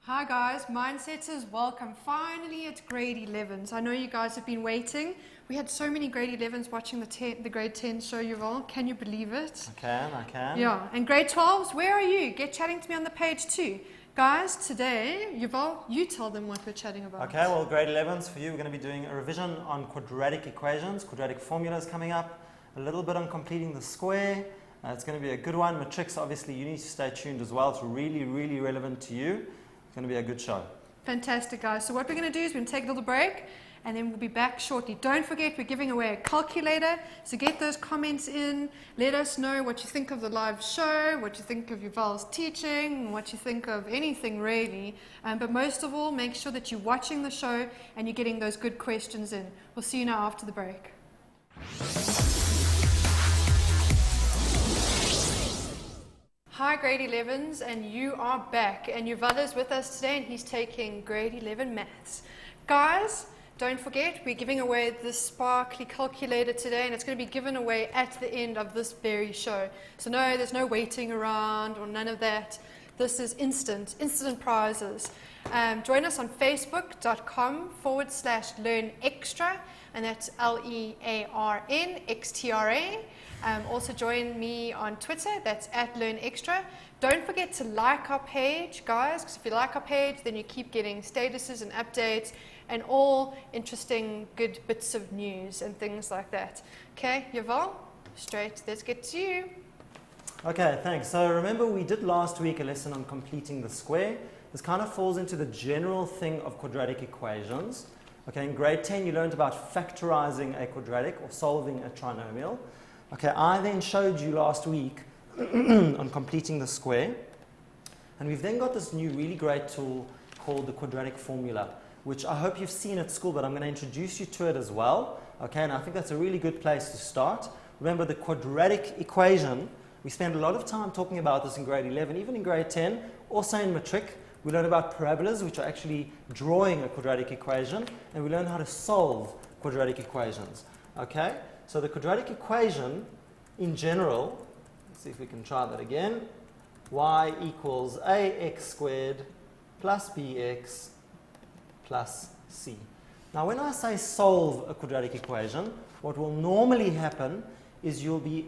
Hi guys, Mindsetters, welcome. Finally it's grade 11s. I know you guys have been waiting. We had so many grade 11s watching the grade 10 show, Yuval. Can you believe it? I can. Yeah, and grade 12s, where are you? Get chatting to me on the page too. Guys, today, Yuval, you tell them what we're chatting about. Okay, well, grade 11s for you, we're going to be doing a revision on quadratic equations, quadratic formulas coming up, a little bit on completing the square. It's going to be a good one. Matrix, obviously, you need to stay tuned as well. It's really, really relevant to you. It's going to be a good show. Fantastic, guys. So what we're going to do is we're going to take a little break and then we'll be back shortly. Don't forget, we're giving away a calculator. So get those comments in. Let us know what you think of the live show, what you think of Yuval's teaching, what you think of anything really. But most of all, make sure that you're watching the show and you're getting those good questions in. We'll see you now after the break. Hi grade 11s, and you are back, and Yuval is with us today and he's taking grade 11 maths. Guys, don't forget we're giving away this sparkly calculator today, and it's going to be given away at the end of this very show. So no, there's no waiting around or none of that. This is instant prizes. Join us on facebook.com/learnextra, and that's LEARNXTRA. Also join me on Twitter, that's @LearnExtra. Don't forget to like our page, guys, because if you like our page, then you keep getting statuses and updates and all interesting good bits of news and things like that. Okay, Yuval, straight, let's get to you. Okay, thanks. So remember we did last week a lesson on completing the square. This kind of falls into the general thing of quadratic equations. Okay, in grade 10 you learned about factorizing a quadratic or solving a trinomial. Okay, I then showed you last week on completing the square, and we've then got this new really great tool called the Quadratic Formula, which I hope you've seen at school, but I'm going to introduce you to it as well. Okay, and I think that's a really good place to start. Remember the quadratic equation, we spent a lot of time talking about this in grade 11, even in grade 10, also in Matric. We learned about parabolas, which are actually drawing a quadratic equation, and we learned how to solve quadratic equations. Okay? So the quadratic equation, in general, let's see if we can try that again, y equals ax squared plus bx plus c. Now when I say solve a quadratic equation, what will normally happen is you'll be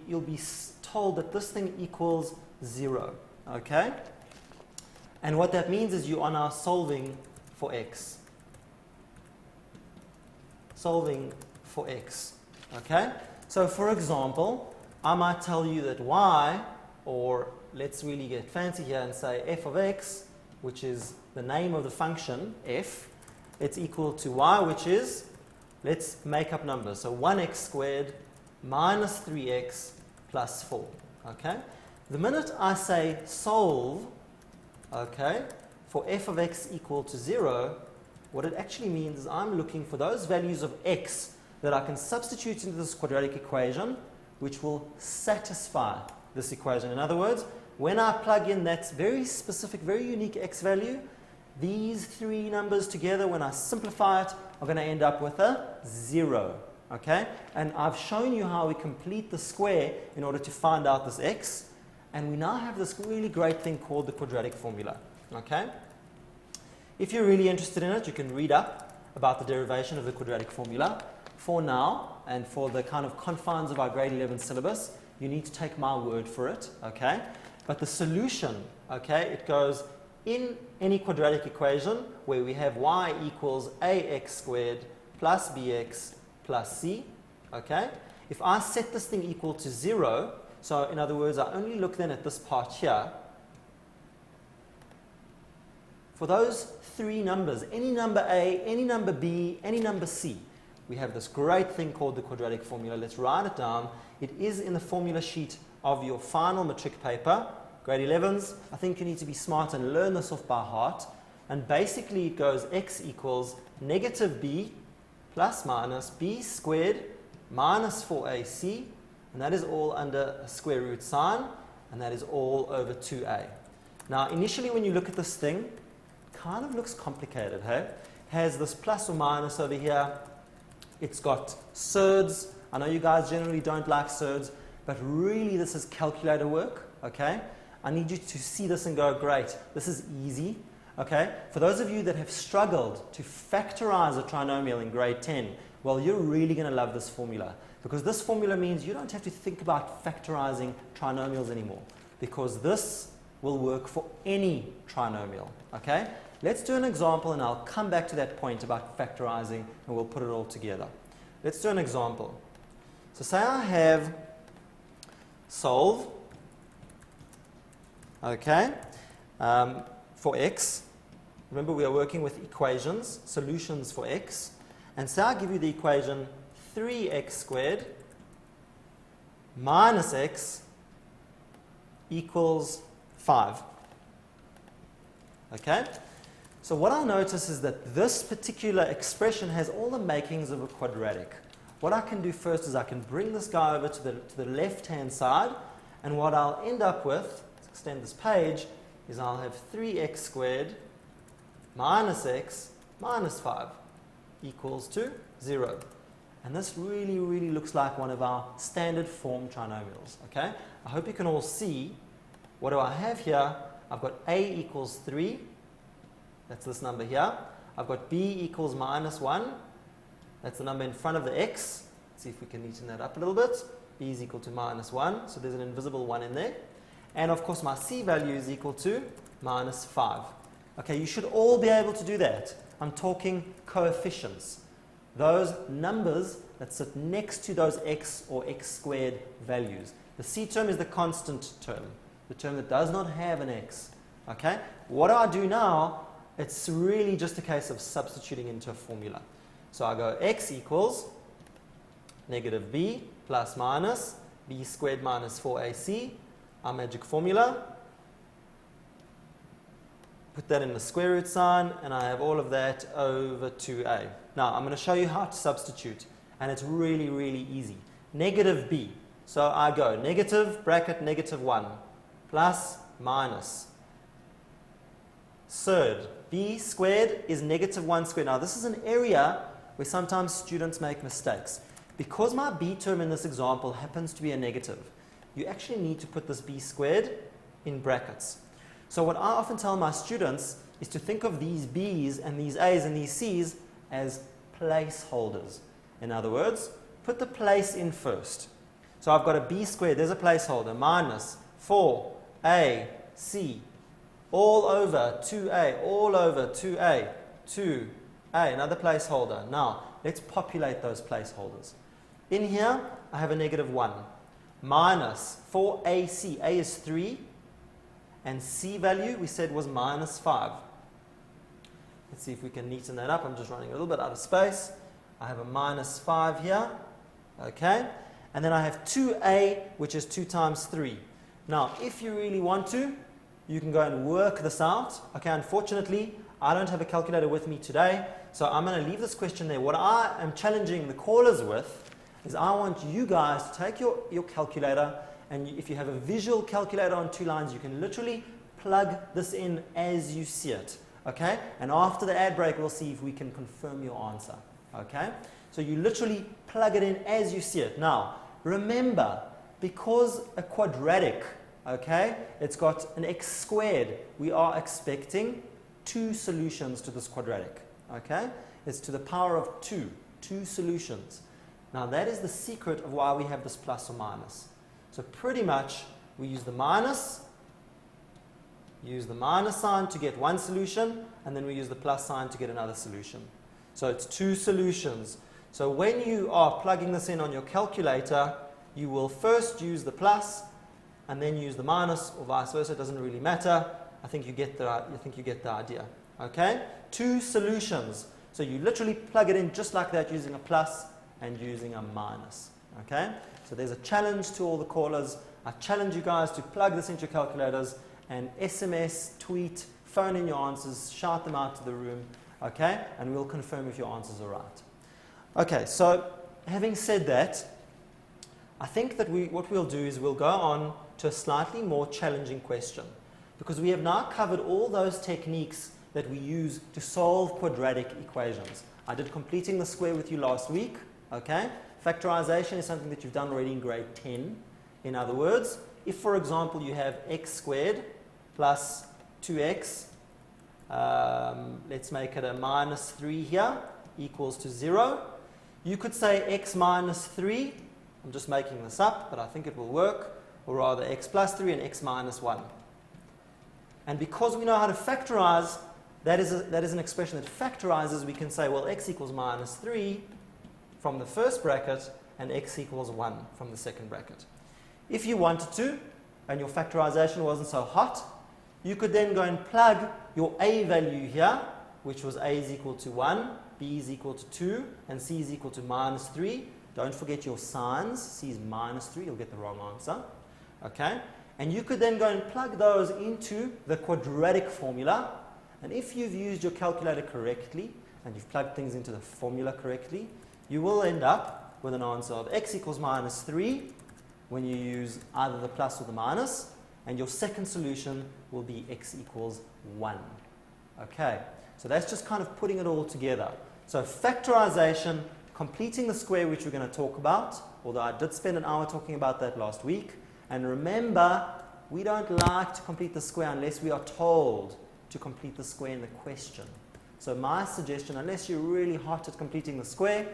told that this thing equals 0. Okay? And what that means is you are now solving for x. Solving for x. Okay? So for example, I might tell you that y, or let's really get fancy here and say f of x, which is the name of the function f, it's equal to y, which is, let's make up numbers. So 1x squared minus 3x plus 4. Okay? The minute I say solve, okay, for f of x equal to 0, what it actually means is I'm looking for those values of x that I can substitute into this quadratic equation, which will satisfy this equation. In other words, when I plug in that very specific, very unique x value, these three numbers together, when I simplify it, are going to end up with a 0. Okay? And I've shown you how we complete the square in order to find out this x, and we now have this really great thing called the quadratic formula. Okay? If you're really interested in it, you can read up about the derivation of the quadratic formula. For now, and for the kind of confines of our grade 11 syllabus, you need to take my word for it, okay? But the solution, okay, it goes in any quadratic equation where we have y equals ax squared plus bx plus c, okay? If I set this thing equal to 0, so in other words, I only look then at this part here, for those three numbers, any number a, any number b, any number c, we have this great thing called the quadratic formula. Let's write it down. It is in the formula sheet of your final matric paper. Grade 11s, I think you need to be smart and learn this off by heart. And basically it goes x equals negative b plus minus b squared minus 4ac. And that is all under a square root sign. And that is all over 2a. Now initially when you look at this thing, it kind of looks complicated, hey? Has this plus or minus over here. It's got surds. I know you guys generally don't like surds, but really this is calculator work, okay? I need you to see this and go, great, this is easy. Okay? For those of you that have struggled to factorize a trinomial in grade 10, well, you're really going to love this formula, because this formula means you don't have to think about factorizing trinomials anymore, because this will work for any trinomial. Okay? Let's do an example, and I'll come back to that point about factorizing, and we'll put it all together. Let's do an example. So say I have solve, okay, for x. Remember, we are working with equations, solutions for x. And say I give you the equation 3x squared minus x equals 5. Okay? So what I'll notice is that this particular expression has all the makings of a quadratic. What I can do first is I can bring this guy over to the left-hand side, and what I'll end up with, let's extend this page, is I'll have 3x squared minus x minus 5 equals to 0. And this really, really looks like one of our standard form trinomials. Okay? I hope you can all see, what do I have here? I've got a equals 3. That's this number here. I've got b equals minus 1. That's the number in front of the x. Let's see if we can neaten that up a little bit. B is equal to minus 1. So there's an invisible 1 in there. And of course, my c value is equal to minus 5. Okay, you should all be able to do that. I'm talking coefficients. Those numbers that sit next to those x or x squared values. The c term is the constant term, the term that does not have an x. Okay? What do I do now? It's really just a case of substituting into a formula. So I go x equals negative b plus minus b squared minus 4ac, our magic formula. Put that in the square root sign, and I have all of that over 2a. Now, I'm going to show you how to substitute, and it's really, really easy. Negative b. So I go negative, bracket, negative 1, plus, minus. Third, b squared is negative 1 squared. Now, this is an area where sometimes students make mistakes. Because my b term in this example happens to be a negative, you actually need to put this b squared in brackets. So what I often tell my students is to think of these b's and these a's and these c's as placeholders. In other words, put the place in first. So I've got a b squared, there's a placeholder, minus 4ac, all over 2a, all over 2a, 2a, another placeholder. Now, let's populate those placeholders. In here, I have a negative 1, minus 4ac, a is 3, and c value, we said, was minus 5. Let's see if we can neaten that up. I'm just running a little bit out of space. I have a minus 5 here. Okay? And then I have 2a, which is 2 times 3. Now, if you really want to, you can go and work this out. Okay, unfortunately, I don't have a calculator with me today, so I'm going to leave this question there. What I am challenging the callers with is I want you guys to take your calculator, and if you have a visual calculator on 2 lines, you can literally plug this in as you see it. Okay? And after the ad break, we'll see if we can confirm your answer. Okay? So you literally plug it in as you see it. Now, remember, because a quadratic, okay, it's got an x squared, we are expecting 2 solutions to this quadratic. Okay? It's to the power of 2 solutions. Now, that is the secret of why we have this plus or minus. So pretty much, we use the minus sign to get one solution, and then we use the plus sign to get another solution. So it's 2 solutions. So when you are plugging this in on your calculator, you will first use the plus, and then use the minus, or vice versa. It doesn't really matter. I think you get the idea. Okay? 2 solutions. So you literally plug it in just like that, using a plus and using a minus. Okay? So there's a challenge to all the callers. I challenge you guys to plug this into your calculators and SMS, tweet, phone in your answers, shout them out to the room, okay? And we'll confirm if your answers are right. Okay, so having said that, I think that what we'll do is we'll go on to a slightly more challenging question, because we have now covered all those techniques that we use to solve quadratic equations. I did completing the square with you last week, okay? Factorization is something that you've done already in grade 10. In other words, if, for example, you have x squared plus 2x let's make it a minus 3 here, equals to 0. You could say x minus 3. I'm just making this up, but I think it will work. Or rather, x plus 3 and x minus 1. And because we know how to factorize, that is an expression that factorizes, we can say, well, x equals minus 3 from the first bracket and x equals 1 from the second bracket. If you wanted to, and your factorization wasn't so hot, you could then go and plug your a value here, which was a is equal to 1, b is equal to 2, and c is equal to minus 3. Don't forget your signs. C is minus 3. You'll get the wrong answer. Okay? And you could then go and plug those into the quadratic formula. And if you've used your calculator correctly, and you've plugged things into the formula correctly, you will end up with an answer of x equals minus 3 when you use either the plus or the minus. And your second solution will be x equals 1. Okay? So that's just kind of putting it all together. So factorization, completing the square, which we're going to talk about, although I did spend an hour talking about that last week. And remember, we don't like to complete the square unless we are told to complete the square in the question. So my suggestion, unless you're really hot at completing the square,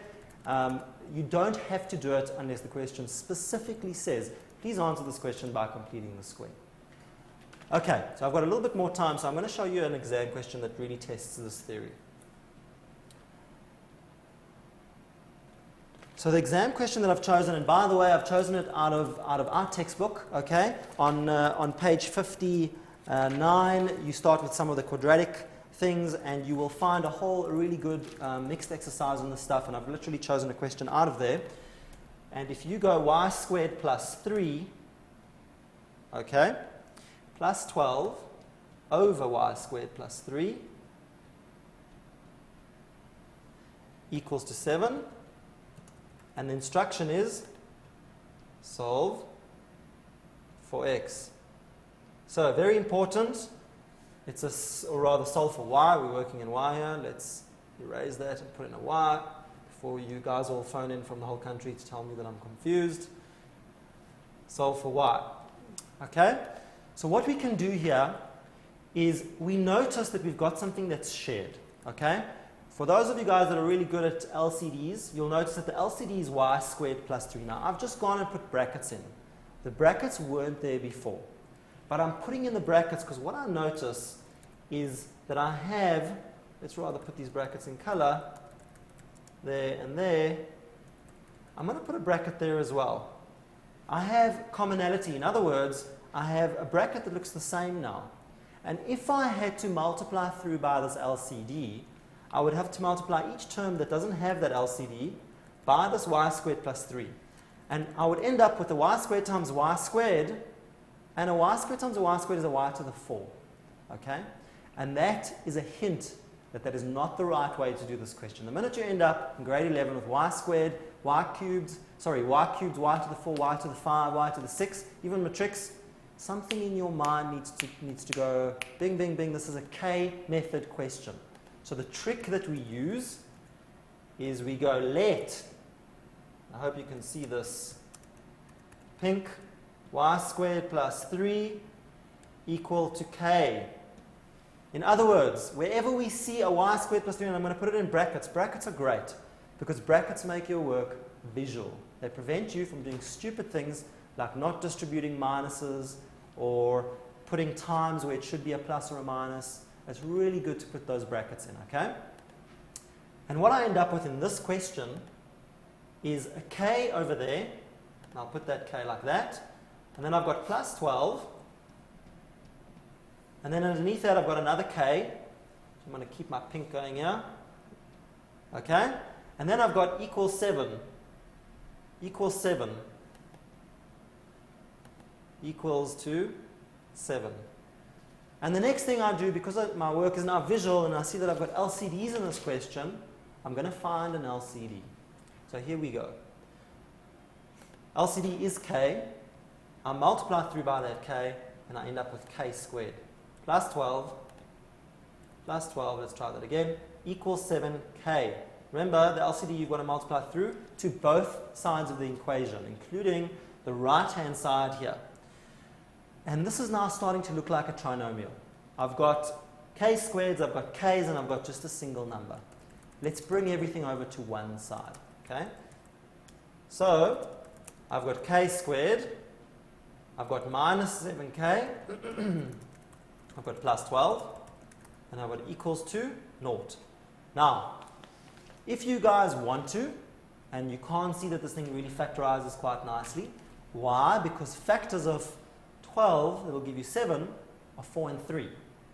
you don't have to do it unless the question specifically says, please answer this question by completing the square. Okay, so I've got a little bit more time, so I'm going to show you an exam question that really tests this theory. So the exam question that I've chosen, and by the way, I've chosen it out of our textbook, okay? On page 59, you start with some of the quadratic things, and you will find a whole really good mixed exercise on this stuff, and I've literally chosen a question out of there. And if you go y squared plus 3, okay, plus 12 over y squared plus 3 equals to 7. And the instruction is solve for x. So very important. It's or rather solve for y. We're working in y here. Let's erase that and put in a y before you guys all phone in from the whole country to tell me that I'm confused. Solve for y. Okay? So what we can do here is we notice that we've got something that's shared. Okay? For those of you guys that are really good at LCDs, you'll notice that the LCD is y squared plus 3. Now, I've just gone and put brackets in. The brackets weren't there before. But I'm putting in the brackets because what I notice is that I have, let's rather put these brackets in color, there and there. I'm going to put a bracket there as well. I have commonality. In other words, I have a bracket that looks the same now. And if I had to multiply through by this LCD, I would have to multiply each term that doesn't have that LCD by this y squared plus 3. And I would end up with a y squared times y squared, and a y squared times a y squared is a y to the 4. Okay? And that is a hint that that is not the right way to do this question. The minute you end up in grade 11 with y squared, y cubed, y to the 4, y to the 5, y to the 6, even matrix, something in your mind needs to go bing, bing, bing. This is a K method question. So the trick that we use is we go let, I hope you can see this, pink, y squared plus 3 equal to k. In other words, wherever we see a y squared plus 3, and I'm going to put it in brackets. Brackets are great because brackets make your work visual. They prevent you from doing stupid things like not distributing minuses or putting times where it should be a plus or a minus. It's really good to put those brackets in, okay? And what I end up with in this question is a k over there, and I'll put that k like that, and then I've got plus 12, and then underneath that I've got another k, so I'm going to keep my pink going here, okay? And then I've got equals 7, equals 7, equals to 7. And the next thing I do, because my work is now visual and I see that I've got LCDs in this question, I'm going to find an LCD. So here we go. LCD is k. I multiply through by that k, and I end up with k squared. Plus 12, let's try that again, equals 7k. Remember, the LCD you've got to multiply through to both sides of the equation, including the right-hand side here. And this is now starting to look like a trinomial. I've got K squareds, I've got K's and I've got just a single number. Let's bring everything over to one side. Okay? So, I've got K squared, I've got minus 7K, I've got plus 12, and I've got equals to 0. Now, if you guys want to, and you can't see that this thing really factorizes quite nicely, why? Because factors of 12, that will give you 7, are 4 and 3.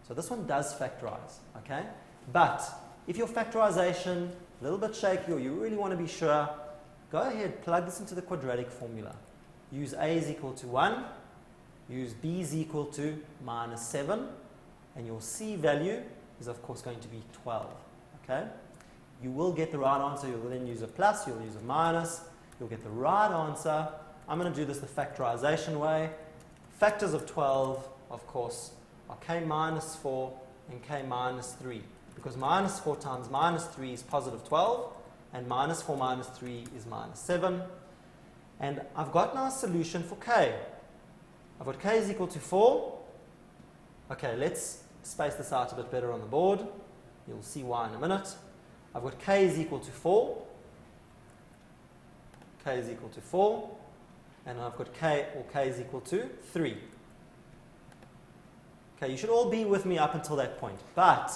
So this one does factorize, okay? But if your factorization a little bit shaky or you really want to be sure, go ahead, plug this into the quadratic formula. Use a is equal to 1, use b is equal to minus 7, and your c value is of course going to be 12, okay? You will get the right answer. You'll then use a plus, you'll use a minus, you'll get the right answer. I'm going to do this the factorization way. Factors of 12, of course, are k minus 4 and k minus 3. Because minus 4 times minus 3 is positive 12, and minus 4 minus 3 is minus 7. And I've got now a solution for k. I've got k is equal to 4. Okay, let's space this out a bit better on the board. You'll see why in a minute. I've got k is equal to 4. K is equal to 4. And I've got k is equal to 3. Okay, you should all be with me up until that point. But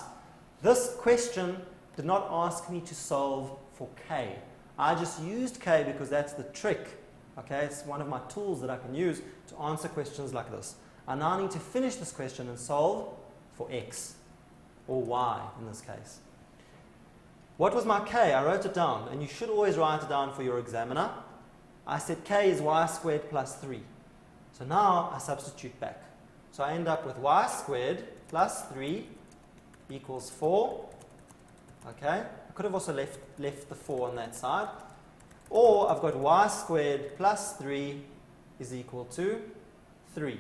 this question did not ask me to solve for k. I just used k because that's the trick. Okay, it's one of my tools that I can use to answer questions like this. I now need to finish this question and solve for x, or y in this case. What was my k? I wrote it down, and you should always write it down for your examiner. I said k is y squared plus 3. So now I substitute back. So I end up with y squared plus 3 equals 4. Okay, I could have also left the 4 on that side. Or I've got y squared plus 3 is equal to 3.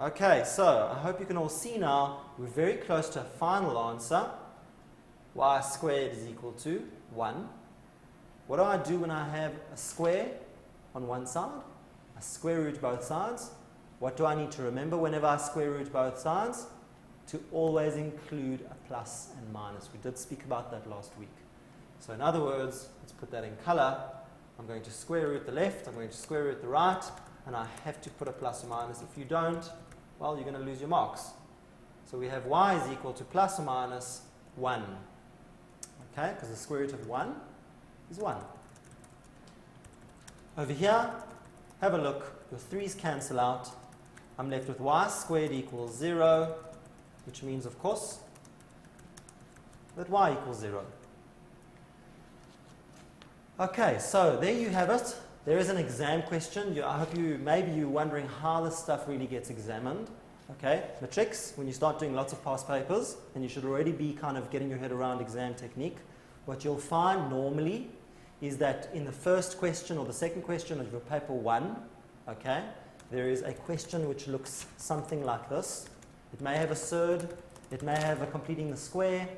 Okay, so I hope you can all see now we're very close to a final answer. Y squared is equal to 1. What do I do when I have a square on one side? I square root both sides. What do I need to remember whenever I square root both sides? To always include a plus and minus. We did speak about that last week. So in other words, let's put that in color. I'm going to square root the left, I'm going to square root the right, and I have to put a plus or minus. If you don't, well, you're going to lose your marks. So we have y is equal to plus or minus 1. Okay, because the square root of 1 is 1. Over here, have a look. Your 3's cancel out. I'm left with y squared equals 0, which means, of course, that y equals 0. Okay, so there you have it. There is an exam question. I hope maybe you're wondering how this stuff really gets examined. Okay, matrix, when you start doing lots of past papers, and you should already be kind of getting your head around exam technique, what you'll find normally is that in the first question or the second question of your paper 1, okay, there is a question which looks something like this. It may have a surd, it may have a completing the square,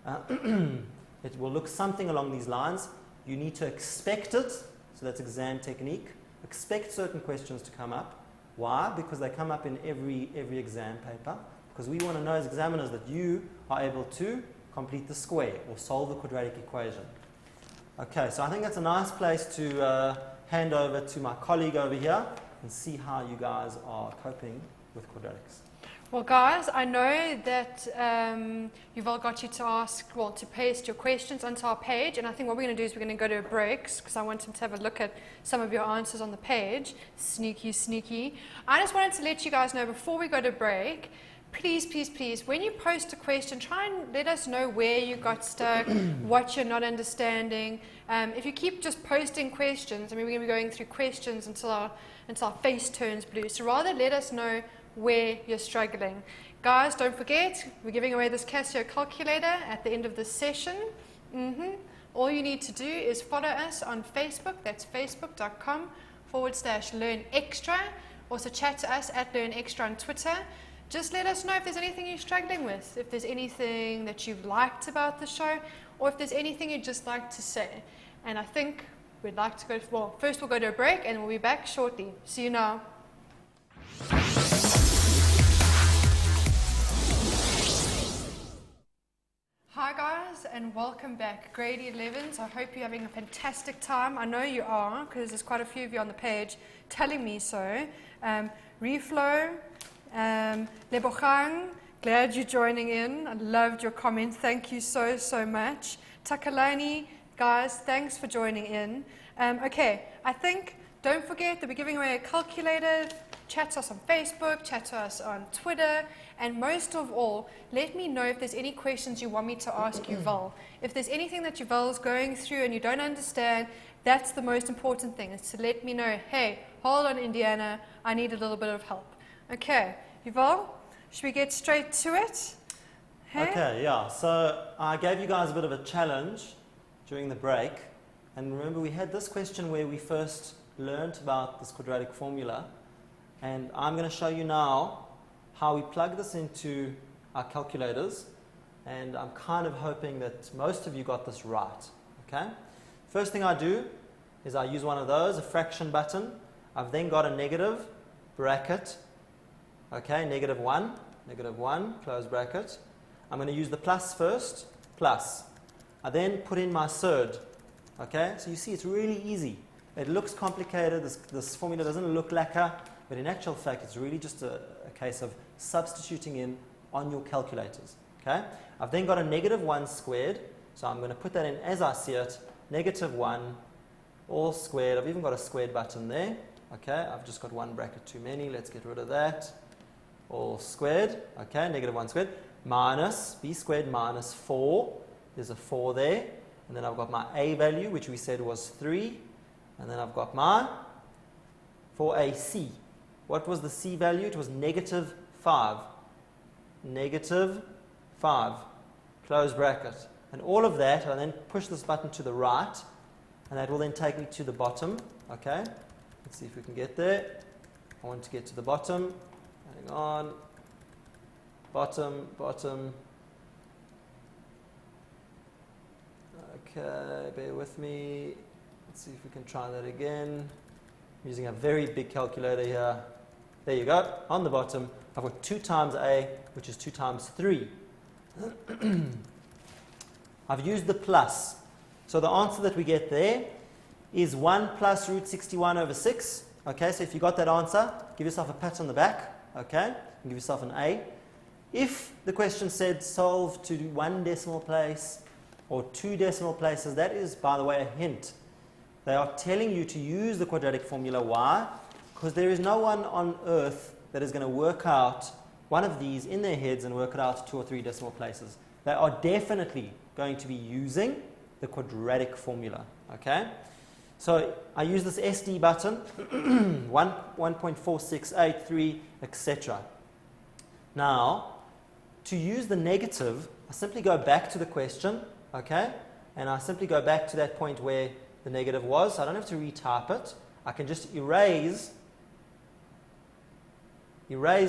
it will look something along these lines. You need to expect it, so that's exam technique. Expect certain questions to come up. Why? Because they come up in every exam paper. Because we want to know as examiners that you are able to complete the square or solve the quadratic equation. Okay, so I think that's a nice place to hand over to my colleague over here and see how you guys are coping with quadratics. Well, guys, I know that Yuval got you to paste your questions onto our page, and I think what we're going to do is we're going to go to a break because I want him to have a look at some of your answers on the page. Sneaky, sneaky. I just wanted to let you guys know before we go to break, please, please, please, when you post a question, try and let us know where you got stuck, what you're not understanding. If you keep just posting questions, I mean, we're going to be going through questions until our face turns blue. So rather let us know where you're struggling. Guys, don't forget, we're giving away this Casio calculator at the end of this session. All you need to do is follow us on Facebook. That's facebook.com/learnextra. Also chat to us at learnextra on Twitter. Just let us know if there's anything you're struggling with, if there's anything that you've liked about the show, or if there's anything you'd just like to say. And I think we'd like to first we'll go to a break and we'll be back shortly. See you now. and welcome back, grade 11s. I hope you're having a fantastic time. I know you are, because there's quite a few of you on the page telling me so. Reflow, Lebogang, glad you're joining in. I loved your comment. Thank you so, so much. Takalani, guys, thanks for joining in. Okay, I think, don't forget that we're giving away a calculator. Chat to us on Facebook, chat to us on Twitter, and most of all, let me know if there's any questions you want me to ask Yuval. If there's anything that Yuval's going through and you don't understand, that's the most important thing, is to let me know, hey, hold on, Indiana, I need a little bit of help. Okay, Yuval, should we get straight to it? Hey? Okay, yeah, so I gave you guys a bit of a challenge during the break, and remember we had this question where we first learned about this quadratic formula. And I'm going to show you now how we plug this into our calculators, and I'm kind of hoping that most of you got this right. Okay? First thing I do is I use one of those, a fraction button. I've then got a negative bracket, okay, -1, close bracket. I'm going to use the plus first, plus. I then put in my surd, okay? So you see it's really easy. It looks complicated, this formula doesn't look lacquer. But in actual fact, it's really just a case of substituting in on your calculators. Okay? I've then got a -1 squared, so I'm going to put that in as I see it, -1 all squared. I've even got a squared button there. Okay, I've just got one bracket too many. Let's get rid of that. All squared. Okay, -1 squared minus b squared minus 4. There's a 4 there. And then I've got my a value, which we said was 3. And then I've got my, for a c. What was the c value? It was -5. -5. Close bracket. And all of that, I then push this button to the right, and that will then take me to the bottom. Okay? Let's see if we can get there. I want to get to the bottom. Hang on. Bottom. Okay, bear with me. Let's see if we can try that again. I'm using a very big calculator here. There you go, on the bottom, I've got 2 times a, which is 2 times 3. I've used the plus. So the answer that we get there is 1 plus root 61 over 6. Okay, so if you got that answer, give yourself a pat on the back, okay, and give yourself an A. If the question said solve to 1 decimal place or 2 decimal places, that is, by the way, a hint. They are telling you to use the quadratic formula. Why? Because there is no one on earth that is going to work out one of these in their heads and work it out to 2 or 3 decimal places. They are definitely going to be using the quadratic formula. Okay? So I use this SD button, 1.4683, etc. Now, to use the negative, I simply go back to the question, okay? And I simply go back to that point where the negative was. I don't have to retype it. I can just erase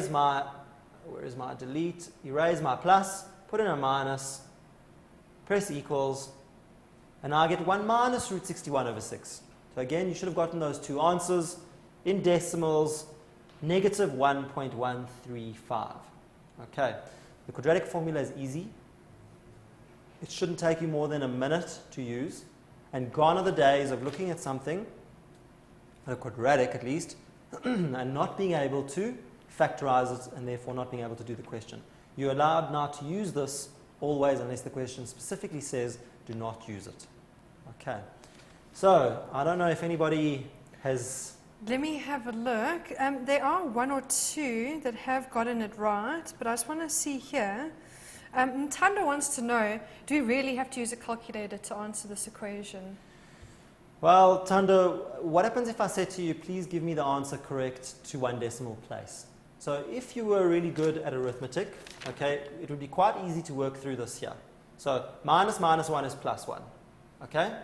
my, where is my delete? Erase my plus, put in a minus, press equals, and now I get 1 minus root 61 over 6. So again, you should have gotten those 2 answers in decimals, -1.135. Okay, the quadratic formula is easy. It shouldn't take you more than a minute to use. And gone are the days of looking at something, a quadratic at least, and not being able to factorize it and therefore not being able to do the question. You're allowed now to use this always unless the question specifically says do not use it. Okay. So, I don't know if anybody has... Let me have a look. There are 1 or 2 that have gotten it right, but I just want to see here. Ntando wants to know, do we really have to use a calculator to answer this equation? Well, Tando, what happens if I say to you, please give me the answer correct to 1 decimal place? So if you were really good at arithmetic, okay, it would be quite easy to work through this here. So minus 1 is plus 1, okay?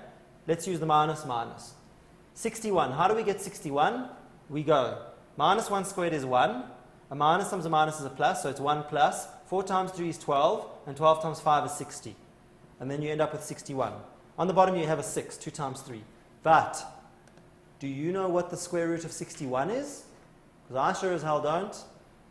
Let's use the minus. 61, how do we get 61? We go, minus 1 squared is 1, a minus times a minus is a plus, so it's 1 plus, 4 times 3 is 12, and 12 times 5 is 60. And then you end up with 61. On the bottom you have a 6, 2 times 3. But, do you know what the square root of 61 is? Because I sure as hell don't.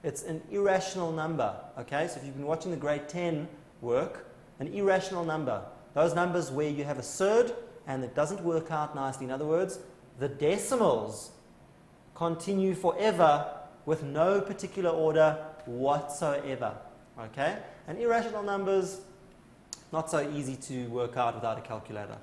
It's an irrational number, okay? So if you've been watching the grade 10 work, an irrational number. those numbers where you have a surd and it doesn't work out nicely. In other words, the decimals continue forever with no particular order whatsoever. Okay? And irrational numbers, not so easy to work out without a calculator.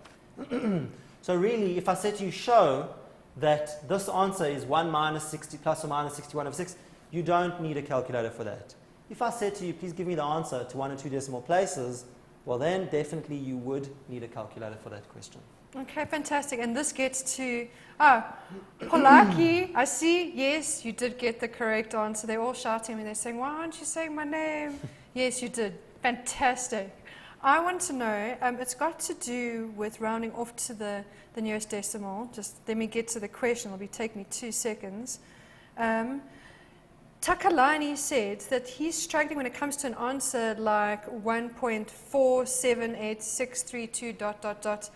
So really, if I said to you, show that this answer is 1 minus 60 plus or minus 61 over 6, you don't need a calculator for that. If I said to you, please give me the answer to 1 and 2 decimal places, well then definitely you would need a calculator for that question. Okay, fantastic. And this gets to, Polaki, I see, yes, you did get the correct answer. They're all shouting at me, they're saying, why aren't you saying my name? Yes, you did. Fantastic. I want to know, it's got to do with rounding off to the nearest decimal. Just let me get to the question. It'll take me 2 seconds. Takalani said that he's struggling when it comes to an answer like 1.478632 ...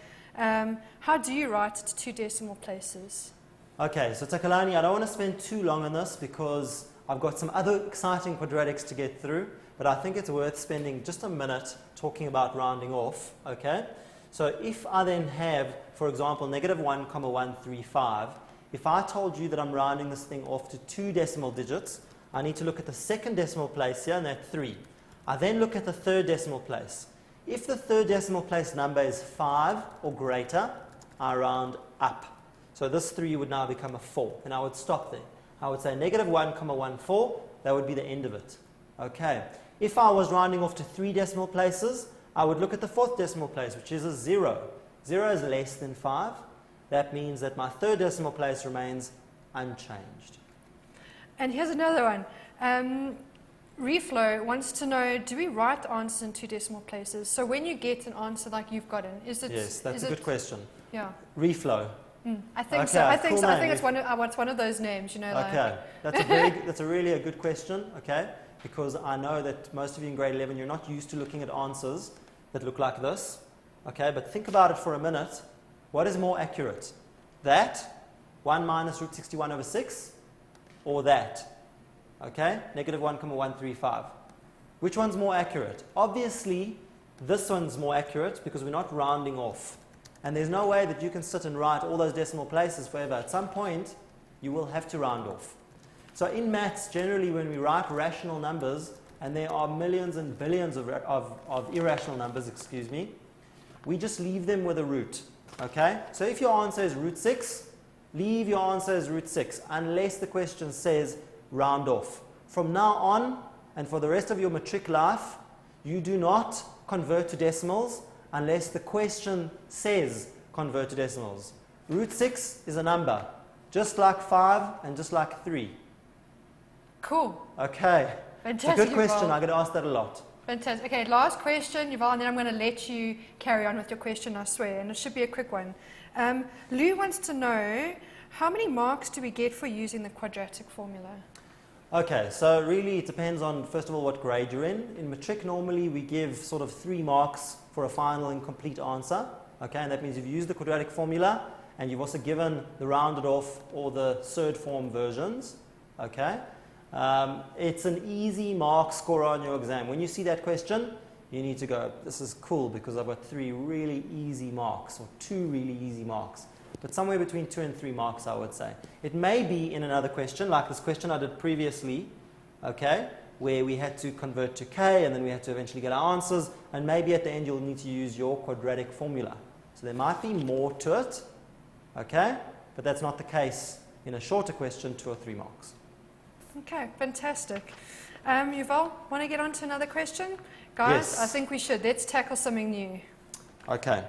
how do you write it to 2 decimal places? Okay, so Takalani, I don't want to spend too long on this because I've got some other exciting quadratics to get through, but I think it's worth spending just a minute talking about rounding off, okay? So if I then have, for example, negative 1,135, if I told you that I'm rounding this thing off to 2 decimal digits, I need to look at the second decimal place here, and that's 3. I then look at the third decimal place. If the third decimal place number is 5 or greater, I round up. So this 3 would now become a 4, and I would stop there. I would say negative 1,14, that would be the end of it. Okay. If I was rounding off to 3 decimal places, I would look at the fourth decimal place, which is a 0. 0 is less than 5. That means that my third decimal place remains unchanged. And here's another one. Reflow wants to know, do we write answers in 2 decimal places? So when you get an answer like you've gotten, is it... Yes, that's a good question. Yeah. Reflow. I think okay, so. I think cool so. name. I think it's one of those names, you know. Okay, that's a really a good question. Okay, because I know that most of you in grade 11, you're not used to looking at answers that look like this. Okay, but think about it for a minute. What is more accurate? That 1 minus root 61 over 6, or that? Okay, negative 1,135. Which one's more accurate? Obviously, this one's more accurate because we're not rounding off. And there's no way that you can sit and write all those decimal places forever. At some point, you will have to round off. So in maths, generally when we write rational numbers, and there are millions and billions of irrational numbers, excuse me, we just leave them with a root. Okay? So if your answer is root 6, leave your answer as root 6, unless the question says round off. From now on, and for the rest of your matric life, you do not convert to decimals unless the question says convert to decimals. Root 6 is a number, just like 5 and just like 3. Cool. Okay. Fantastic. It's a good question. I get asked that a lot. Fantastic. Okay, last question, Yuval, and then I'm going to let you carry on with your question, I swear, and it should be a quick one. Lou wants to know, how many marks do we get for using the quadratic formula? Okay, so really it depends on, first of all, what grade you're in. In matric, normally we give sort of 3 marks for a final and complete answer. Okay, and that means you've used the quadratic formula and you've also given the rounded off or the surd form versions. Okay, it's an easy mark score on your exam. When you see that question, you need to go, this is cool because I've got 3 really easy marks or 2 really easy marks. But somewhere between 2 and 3 marks, I would say. It may be in another question, like this question I did previously, okay, where we had to convert to k and then we had to eventually get our answers, and maybe at the end you'll need to use your quadratic formula. So there might be more to it, okay, but that's not the case in a shorter question, 2 or 3 marks. Okay, fantastic. Yuval, want to get on to another question? Guys, Yes. I think we should. Let's tackle something new. Okay.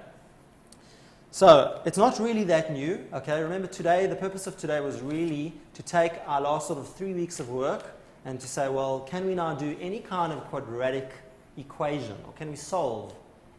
So it's not really that new, okay? Remember today, the purpose of today was really to take our last sort of 3 weeks of work and to say, well, can we now do any kind of quadratic equation, or can we solve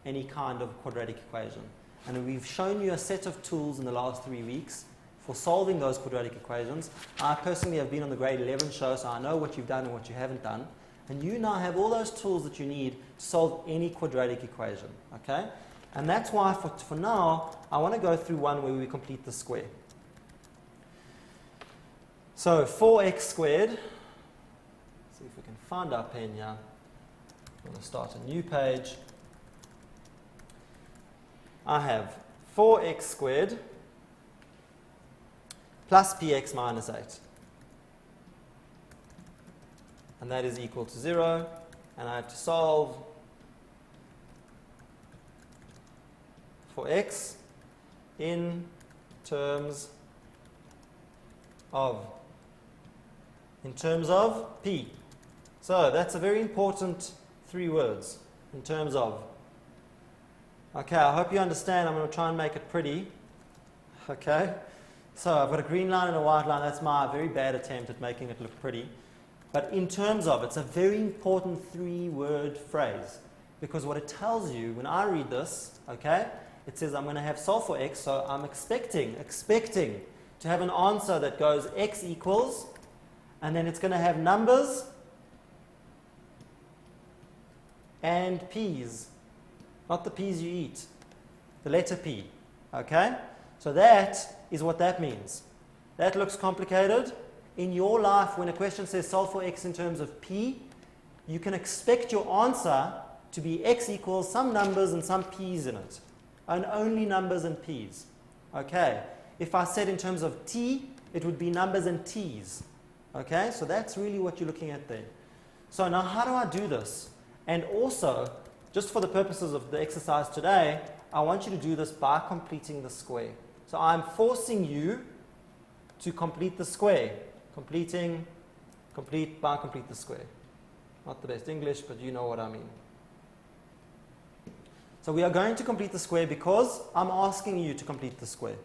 any kind of quadratic equation? And we've shown you a set of tools in the last 3 weeks for solving those quadratic equations. I personally have been on the grade 11 show, so I know what you've done and what you haven't done. And you now have all those tools that you need to solve any quadratic equation, okay? And that's why for now, I want to go through one where we complete the square. So 4x squared, see if we can find our pen here. I'm going to start a new page. I have 4x squared plus px minus 8. And that is equal to 0. And I have to solve for x in terms of p. So that's a very important 3 words, in terms of. Okay, I hope you understand. I'm going to try and make it pretty. Okay, so I've got a green line and a white line. That's my very bad attempt at making it look pretty. But in terms of, it's a very important 3-word phrase, because what it tells you, when I read this, okay, it says I'm going to have solve for x, so I'm expecting to have an answer that goes x equals, and then it's going to have numbers and p's, not the p's you eat, the letter p, okay? So that is what that means. That looks complicated. In your life, when a question says solve for x in terms of p, you can expect your answer to be x equals some numbers and some p's in it, and only numbers and p's, okay? If I said in terms of t, it would be numbers and t's, okay? So that's really what you're looking at there. So now how do I do this? And also, just for the purposes of the exercise today, I want you to do this by completing the square. So I'm forcing you to complete the square. Complete the square. Not the best English, but you know what I mean. So we are going to complete the square because I'm asking you to complete the square.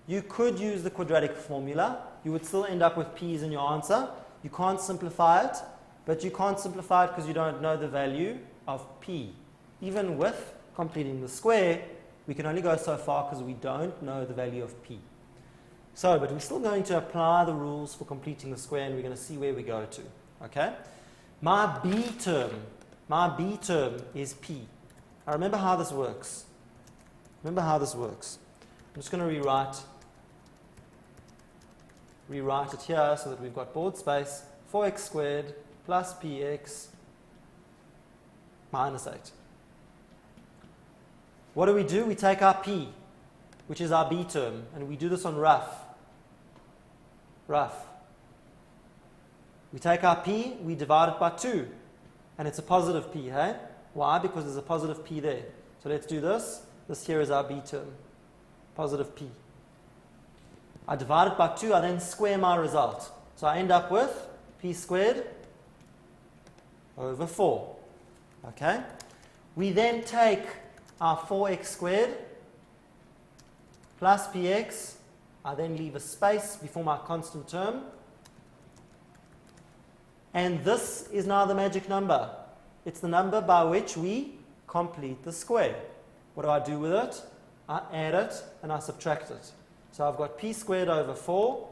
You could use the quadratic formula. You would still end up with p's in your answer. You can't simplify it, but you can't simplify it because you don't know the value of p. Even with completing the square, we can only go so far because we don't know the value of p. So, but we're still going to apply the rules for completing the square, and we're going to see where we go to. Okay? My b term is p. Now remember how this works. I'm just going to rewrite it here so that we've got board space. 4x squared plus px minus 8. What do? We take our p, which is our b term, and we do this on rough. We take our p, we divide it by 2, and it's a positive p, hey? Why? Because there's a positive p there. So let's do this. This here is our b term, positive p. I divide it by 2, I then square my result. So I end up with p squared over 4. Okay? We then take our 4x squared plus px. I then leave a space before my constant term. And this is now the magic number. It's the number by which we complete the square. What do I do with it? I add it and I subtract it. So I've got p squared over 4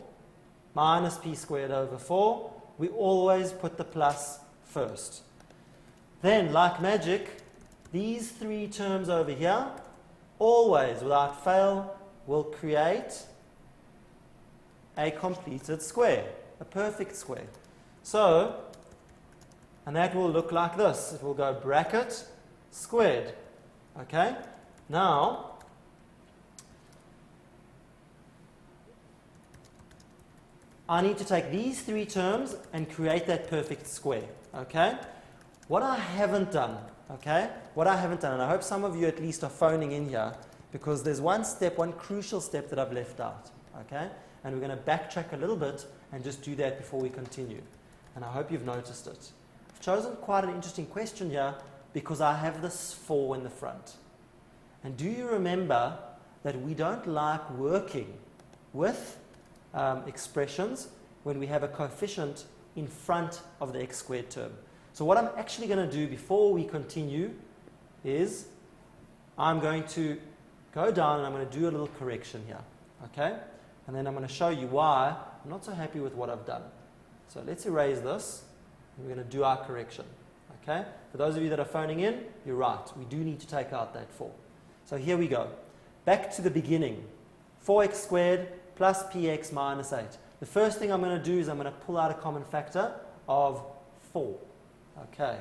minus p squared over 4. We always put the plus first. Then, like magic, these 3 terms over here, always, without fail, will create a completed square, a perfect square. So, and that will look like this. It will go bracket squared. Okay? Now, I need to take these 3 terms and create that perfect square. Okay? What I haven't done, and I hope some of you at least are phoning in here, because there's one crucial step that I've left out. Okay? And we're going to backtrack a little bit and just do that before we continue. And I hope you've noticed it. I've chosen quite an interesting question here because I have this 4 in the front. And do you remember that we don't like working with expressions when we have a coefficient in front of the x squared term? So what I'm actually going to do before we continue is I'm going to go down and I'm going to do a little correction here. Okay? And then I'm going to show you why I'm not so happy with what I've done. So let's erase this. And we're going to do our correction. Okay? For those of you that are phoning in, you're right. We do need to take out that 4. So here we go. Back to the beginning. 4x squared plus px minus 8. The first thing I'm going to do is I'm going to pull out a common factor of 4. Okay,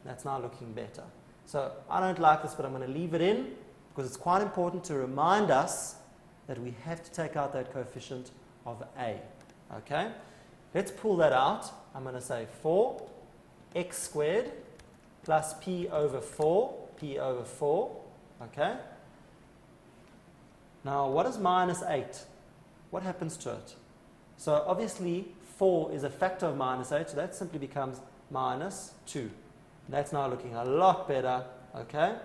that's now looking better. So I don't like this, but I'm going to leave it in. because it's quite important to remind us that we have to take out that coefficient of a. Okay? Let's pull that out. I'm going to say 4x squared plus p over 4, okay? Now, what is minus 8? What happens to it? So, obviously, 4 is a factor of minus 8, so that simply becomes minus 2. And that's now looking a lot better, okay?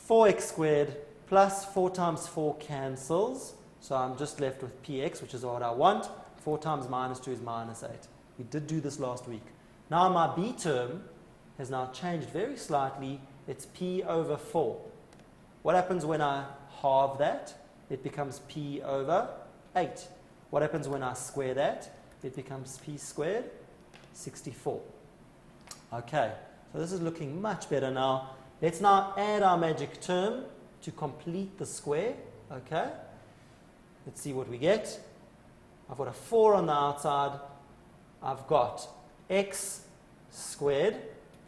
4x squared plus 4 times 4 cancels, so I'm just left with px, which is what I want. 4 times minus 2 is minus 8. We did do this last week. Now my b term has now changed very slightly. It's p over 4. What happens when I halve that? It becomes p over 8. What happens when I square that? It becomes p squared, 64. Okay, so this is looking much better now. Let's now add our magic term to complete the square. Okay, let's see what we get. I've got a 4 on the outside. I've got x squared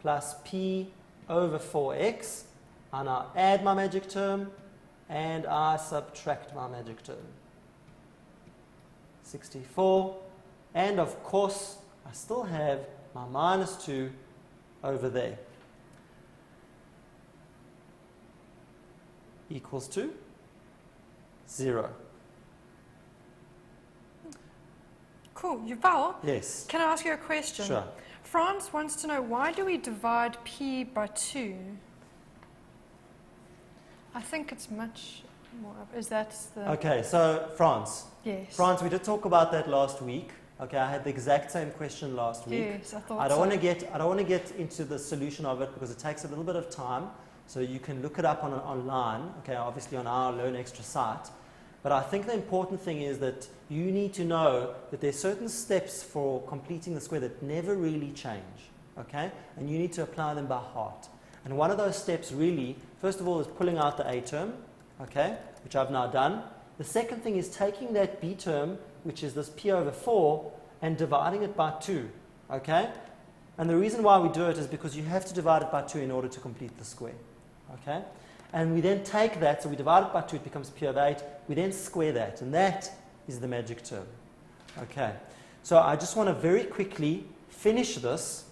plus p over 4x. I now add my magic term and I subtract my magic term. 64. And of course, I still have my minus 2 over there. Equals to 0. Cool. Yuval? Yes. Can I ask you a question? Sure. France wants to know, why do we divide p by 2? I think it's much more. Is that the... Okay, so France. Yes. France, we did talk about that last week. Okay, I had the exact same question last week. Yes, I thought I don't so. want to get into the solution of it because it takes a little bit of time. So you can look it up online, okay, obviously on our Learn Extra site. But I think the important thing is that you need to know that there's certain steps for completing the square that never really change, okay? And you need to apply them by heart. And one of those steps really, first of all, is pulling out the a term, okay, which I've now done. The second thing is taking that b term, which is this p over 4, and dividing it by 2, okay? And the reason why we do it is because you have to divide it by 2 in order to complete the square. Okay? And we then take that, so we divide it by 2, it becomes p over 8. We then square that, and that is the magic term. Okay. So I just want to very quickly finish this.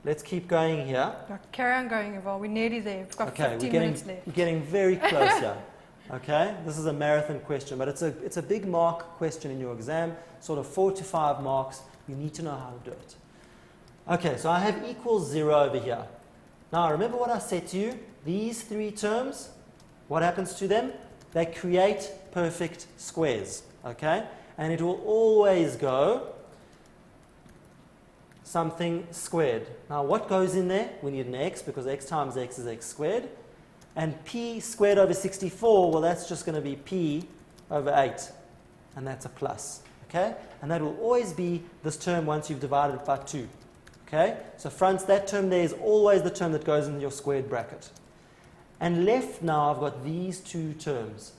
Let's keep going here. Carry on going, Yuval. We're nearly there. We've got 15 minutes left. We're getting very close here. Okay? This is a marathon question, but it's a big mark question in your exam, sort of 4 to 5 marks. You need to know how to do it. Okay, so I have equals 0 over here. Now, remember what I said to you? These 3 terms, what happens to them? They create perfect squares, okay? And it will always go something squared. Now, what goes in there? We need an x, because x times x is x squared. And p squared over 64, well, that's just going to be p over 8. And that's a plus, okay? And that will always be this term once you've divided it by 2. Okay, so front, that term there is always the term that goes in your squared bracket. And left now, I've got these 2 terms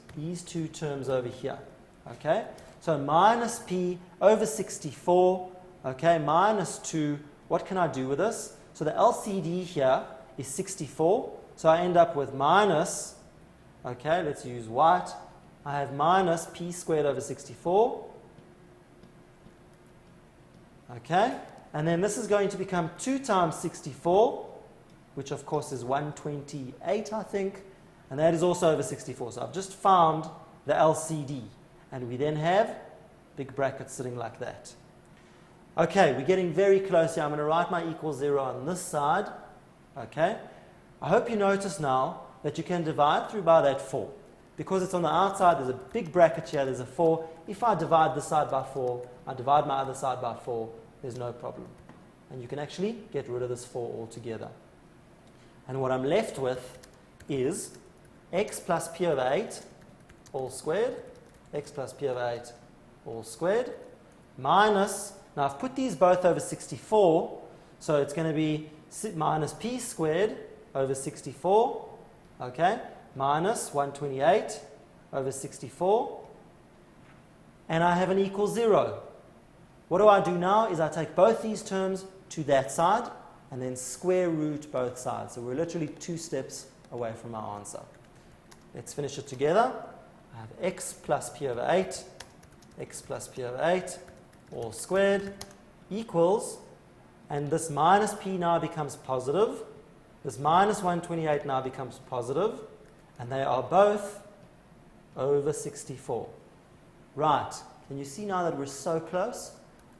over here. Okay, so minus p over 64, okay, minus 2. What can I do with this? So the LCD here is 64, so I end up with minus, okay, let's use white. I have minus p squared over 64. Okay. And then this is going to become 2 times 64, which of course is 128, I think. And that is also over 64. So I've just found the LCD. And we then have big brackets sitting like that. Okay, we're getting very close here. I'm going to write my equals 0 on this side. Okay. I hope you notice now that you can divide through by that 4. Because it's on the outside, there's a big bracket here, there's a 4. If I divide this side by 4, I divide my other side by 4, there's no problem. And you can actually get rid of this 4 altogether. And what I'm left with is x plus p over 8 all squared, x plus p over 8 all squared, minus, now I've put these both over 64, so it's going to be minus p squared over 64, okay, minus 128 over 64, and I have an equal 0. What do I do now is I take both these terms to that side, and then square root both sides. So we're literally 2 steps away from our answer. Let's finish it together. I have x plus p over 8, x plus p over 8, all squared, equals, and this minus p now becomes positive. This minus 128 now becomes positive, and they are both over 64. Right, can you see now that we're so close?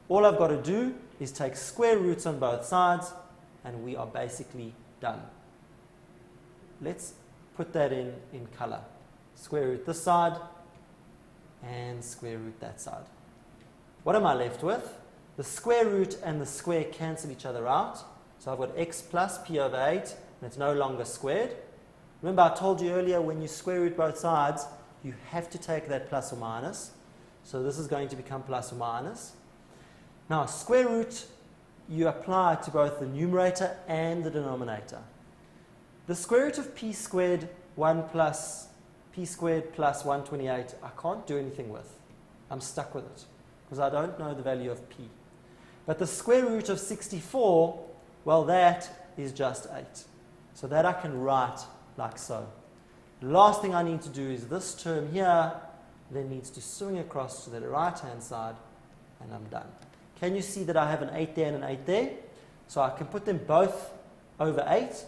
All I've got to do is take square roots on both sides, and we are basically done. Let's put that in color. Square root this side, and square root that side. What am I left with? The square root and the square cancel each other out. So I've got x plus p over 8, and it's no longer squared. Remember I told you earlier, when you square root both sides, you have to take that plus or minus. So this is going to become plus or minus. Now, square root, you apply to both the numerator and the denominator. The square root of p squared 1 plus p squared plus 128, I can't do anything with. I'm stuck with it because I don't know the value of p. But the square root of 64, well, that is just 8. So that I can write like so. The last thing I need to do is this term here then needs to swing across to the right-hand side, and I'm done. Can you see that I have an 8 there and an 8 there? So I can put them both over 8,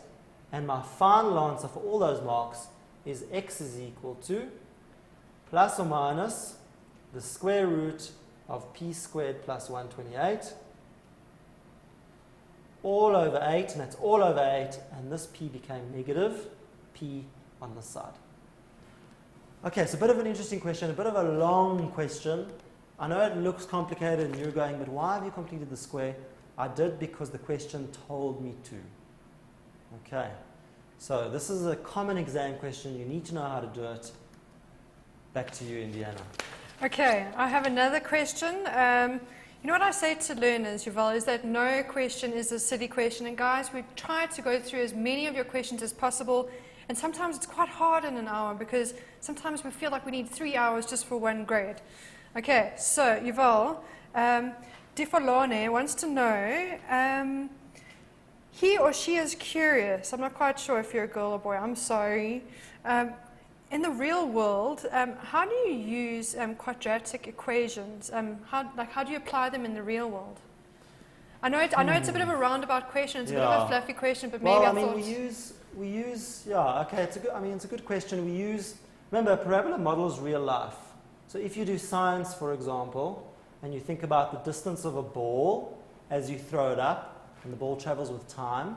and my final answer for all those marks is x is equal to plus or minus the square root of p squared plus 128 all over 8, and that's all over 8, and this p became negative p on the side. Okay, so a bit of an interesting question, a bit of a long question. I know it looks complicated and you're going, but why have you completed the square? I did because the question told me to. Okay, so this is a common exam question. You need to know how to do it. Back to you, Indiana. Okay, I have another question. You know what I say to learners, Yuval, is that no question is a silly question. And guys, we try to go through as many of your questions as possible. And sometimes it's quite hard in an hour because sometimes we feel like we need 3 hours just for one grade. Okay, so Yuval, Difolane wants to know, he or she is curious. I'm not quite sure if you're a girl or boy. I'm sorry. In the real world, how do you use quadratic equations? How do you apply them in the real world? I know it's a bit of a roundabout question. It's a bit of a fluffy question, but maybe we use, yeah, okay, it's a good question. Remember, a parabola models real life. So if you do science, for example, and you think about the distance of a ball as you throw it up, and the ball travels with time.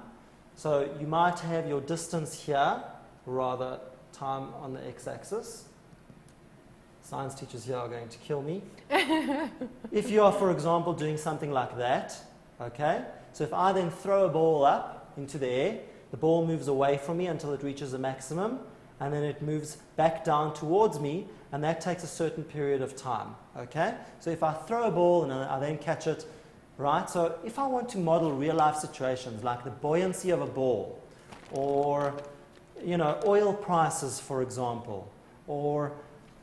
So you might have your distance here, or rather time on the x-axis. Science teachers here are going to kill me. If you are, for example, doing something like that, okay, so if I then throw a ball up into the air, the ball moves away from me until it reaches a maximum, and then it moves back down towards me, and that takes a certain period of time, okay? So if I throw a ball and I then catch it, right? So if I want to model real-life situations like the buoyancy of a ball, or, you know, oil prices, for example, or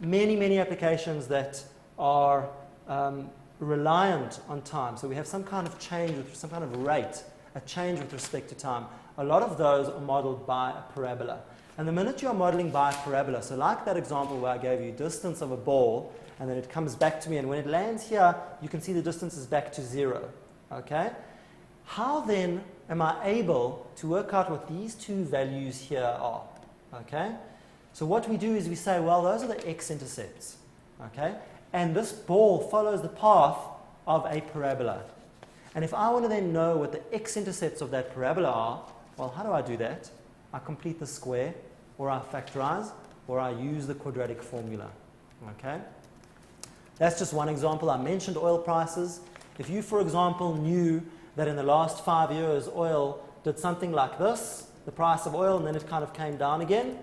many, many applications that are reliant on time. So we have some kind of change, some kind of rate, a change with respect to time. A lot of those are modeled by a parabola. And the minute you're modeling by a parabola, so like that example where I gave you distance of a ball, and then it comes back to me, and when it lands here, you can see the distance is back to 0. Okay? How then am I able to work out what these two values here are? Okay? So what we do is we say, well, those are the x-intercepts. Okay? And this ball follows the path of a parabola. And if I want to then know what the x-intercepts of that parabola are, well, how do I do that? I complete the square, or I factorize, or I use the quadratic formula. Okay? That's just one example. I mentioned oil prices. If you, for example, knew that in the last 5 years oil did something like this, the price of oil, and then it kind of came down again,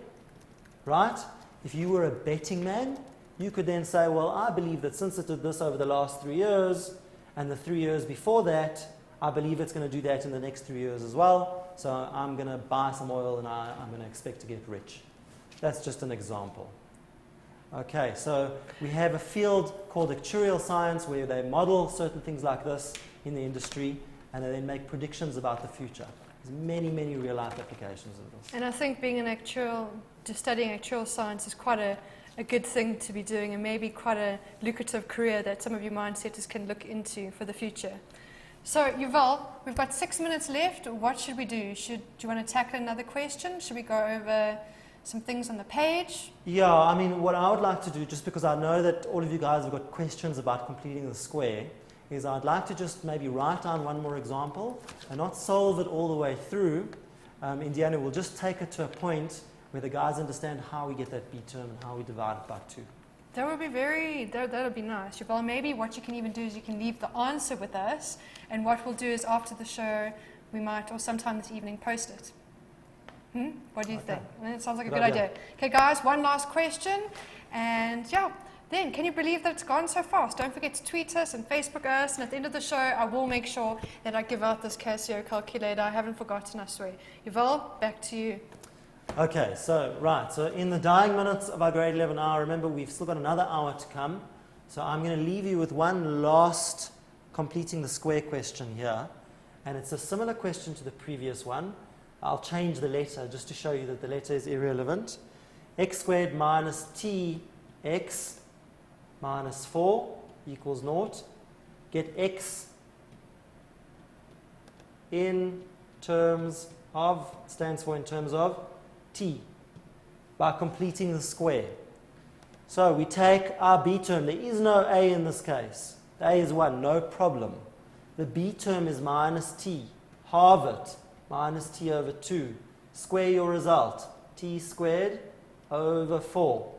right? If you were a betting man, you could then say, well, I believe that since it did this over the last 3 years, and the 3 years before that, I believe it's going to do that in the next 3 years as well. So I'm going to buy some oil and I'm going to expect to get rich. That's just an example. Okay, so we have a field called actuarial science where they model certain things like this in the industry. and they then make predictions about the future. There's many, many real-life applications of this. And I think being just studying actuarial science is quite a good thing to be doing, and maybe quite a lucrative career that some of you mindsetters can look into for the future. So, Yuval, we've got 6 minutes left. What should we do? Do you want to tackle another question? Should we go over some things on the page? Yeah, I mean, what I would like to do, just because I know that all of you guys have got questions about completing the square, is I'd like to just maybe write down one more example and not solve it all the way through. Indiana will just take it to a point where the guys understand how we get that b term and how we divide it by 2. That would be that would be nice. Yuval, maybe what you can even do is you can leave the answer with us, and what we'll do is after the show, we might, or sometime this evening, post it. What do you think? It sounds like a good idea. Okay, guys, one last question, and yeah, then can you believe that it's gone so fast? Don't forget to tweet us and Facebook us, and at the end of the show, I will make sure that I give out this Casio calculator. I haven't forgotten, I swear. Yuval, back to you. Okay, so in the dying minutes of our grade 11 hour, remember we've still got another hour to come, so I'm going to leave you with one last completing the square question here, and it's a similar question to the previous one. I'll change the letter just to show you that the letter is irrelevant. X squared minus tx minus 4 equals 0. Get x in terms of, stands for in terms of t, by completing the square. So we take our b term. There is no a in this case. The a is 1, no problem. The b term is minus t. Halve it. Minus t over 2. Square your result. T squared over 4.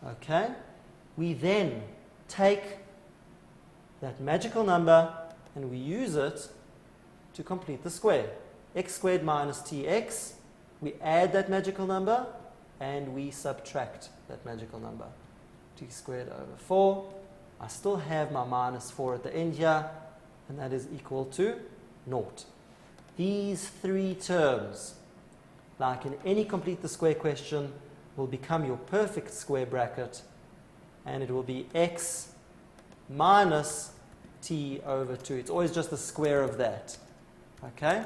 Okay? We then take that magical number and we use it to complete the square. X squared minus tx. We add that magical number and we subtract that magical number. T squared over 4. I still have my minus 4 at the end here, and that is equal to 0. These three terms, like in any complete the square question, will become your perfect square bracket, and it will be x minus t over 2. It's always just the square of that. Okay?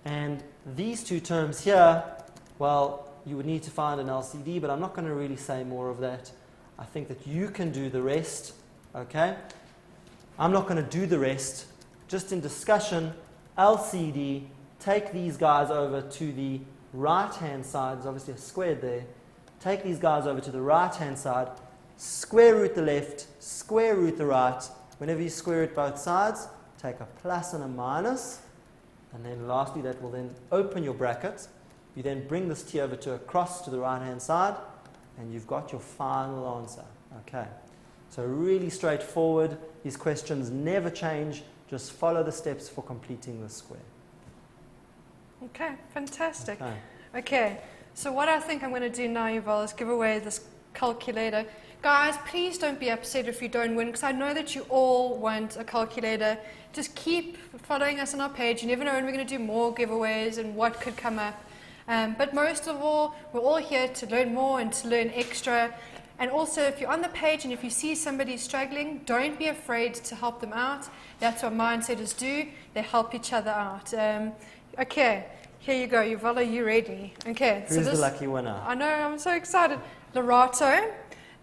And these two terms here, well, you would need to find an LCD, but I'm not going to really say more of that. I think that you can do the rest. Okay? I'm not going to do the rest. Just in discussion, LCD, take these guys over to the right-hand side. There's obviously a square there. Take these guys over to the right-hand side. Square root the left, square root the right. Whenever you square root both sides, take a plus and a minus. And then lastly, that will then open your bracket. You then bring this t over to a cross to the right-hand side, and you've got your final answer. Okay. So really straightforward. These questions never change. Just follow the steps for completing the square. Okay, fantastic. Okay. Okay, so what I think I'm going to do now, Yuval, is give away this calculator. Guys, please don't be upset if you don't win, because I know that you all want a calculator. Just keep following us on our page. You never know when we're going to do more giveaways and what could come up. But most of all, we're all here to learn more and to learn extra. And also, if you're on the page and if you see somebody struggling, don't be afraid to help them out. That's what mindsetters do. They help each other out. Okay, here you go. Yuval, are you ready? Okay. Who's the lucky winner? I know, I'm so excited. Lorato.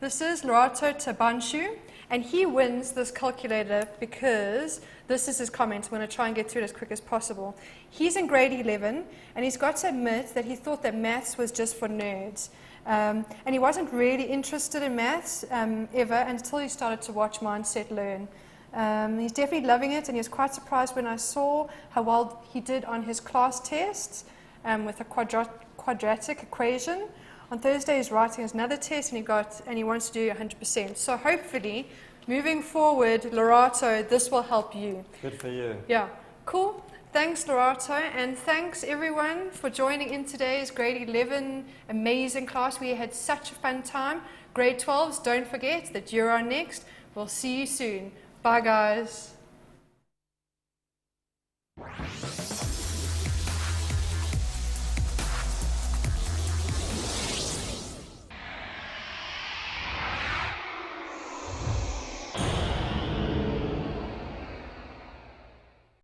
This is Lorato Tabanshu. And he wins this calculator because this is his comment. I'm going to try and get through it as quick as possible. He's in grade 11, and he's got to admit that he thought that maths was just for nerds. And he wasn't really interested in maths ever until he started to watch Mindset Learn. He's definitely loving it, and he was quite surprised when I saw how well he did on his class tests with a quadratic equation. On Thursday, he's writing another test, and he wants to do 100%. So hopefully, moving forward, Lorato, this will help you. Good for you. Yeah, cool. Thanks, Lorato, and thanks everyone for joining in today's grade 11 amazing class. We had such a fun time. Grade 12s, don't forget that you're on next. We'll see you soon. Bye, guys.